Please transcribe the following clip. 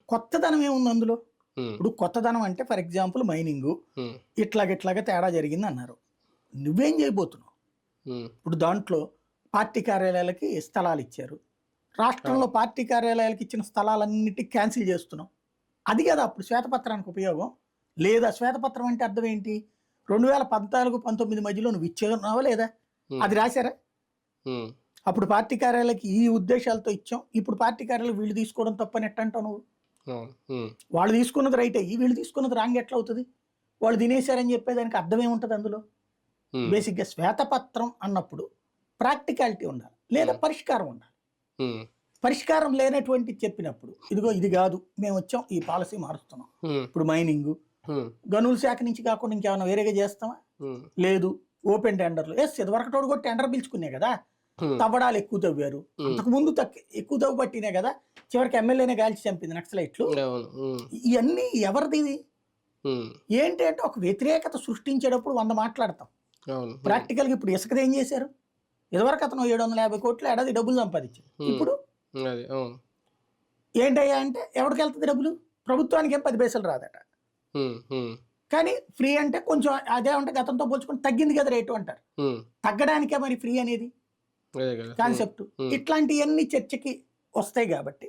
కొత్తదనం ఏముంది అందులో? హ్మ్. ఇప్పుడు కొత్తదనం అంటే ఫర్ ఎగ్జాంపుల్ మైనింగు. హ్మ్. ఇట్లాగ తేడా జరిగింది అన్నారు. నువ్వేం చేయబోతున్నావు? హ్మ్. ఇప్పుడు దాంట్లో పార్టీ కార్యాలయాలకి స్థలాలిచ్చారు. రాష్ట్రంలో అవును. పార్టీ కార్యాలయాలకి ఇచ్చిన స్థలాలన్నిటిని క్యాన్సిల్ చేస్తున్నాం. అది కదా అప్పుడు శ్వేతపత్రానికి ఉపయోగం. లేదా శ్వేతపత్రం అంటే అర్థం ఏంటి? 2014, 19 మధ్యలో నువ్వు ఇచ్చేన్నావా లేదా? హ్మ్. అది రాశారా? హ్మ్. అప్పుడు పార్టీ కార్యాలయాలకి ఈ ఉద్దేశాలతో ఇచ్చాం. ఇప్పుడు పార్టీ కార్యాలయాలు వీళ్ళు తీసుకోవడం తప్పని ఎట్టంటావు నువ్వు? అవును. హ్మ్. వాళ్ళు తీసుకున్నది రైటే. వీళ్ళు తీసుకున్నది రాంగ్ ఎట్లా అవుతది? వాళ్ళు తినేశారని చెప్పేదానికి అర్థం ఏముంటది అందులో? హ్మ్. బేసిక్‌గా శ్వేతపత్రం అన్నప్పుడు ప్రాక్టికాలిటీ ఉండాలి. లేదా హ్మ్. పరిష్కారం ఉండాలి. హ్మ్. పరిష్కారం లేనటువంటిది చెప్పినప్పుడు, ఇదిగో ఇది గాదు. మేమొచ్చాం ఈ పాలసీ మారుస్తున్నాం. హ్మ్. ఇప్పుడు మైనింగు, హ్మ్. గనుల శాఖ నుంచి కాకుండా ఇంకేమన్నా వేరేగా చేస్తామా? హ్మ్. లేదు. ఓపెన్ టెండర్‌లు. ఇదివరకటోడు కూడా టెండర్ పిలుచుకునే కదా! హ్మ్. తవ్వడాలు ఎక్కువ తవ్వారు. హ్మ్. అంతకుముందు ఎక్కువ తవ్వబట్టినే కదా! చివరికి ఎమ్మెల్యేనే గాల్చి చంపింది నక్సలైట్లు. అవును. హ్మ్. ఇయన్నీ ఎవరిదిది? హ్మ్. ఏంటి అంటే ఒక వ్యతిరేకత సృష్టించేటప్పుడు 100 మాట్లాడతాం. అవును. హ్మ్. ప్రాక్టికల్‌గా ఇప్పుడు ఇసుకది ఏం చేశారు? ఇదివరకు అతను 750,00,00,000 ఏడాది డబ్బులు సంపాదించాడు. హ్మ్. ఇప్పుడు అది. అవును. ఏంటయ్యా అంటే ఎవడికెళ్తది డబ్బులు? ప్రభుత్వానికేం 10 పైసలు రాదట. హ్మ్. హ్మ్. కానీ ఫ్రీ అంటే కొంచెం అదేమంటే గతంతో పోల్చుకుంటే తగ్గింది కదా రేటు అంటారు. హ్మ్. తగ్గడానికే మరి ఫ్రీ అనేది అదే కదా! హ్మ్. కాన్సెప్ట్. హ్మ్. ఇట్లాంటియన్నీ చర్చకి వస్తాయి గాబట్టి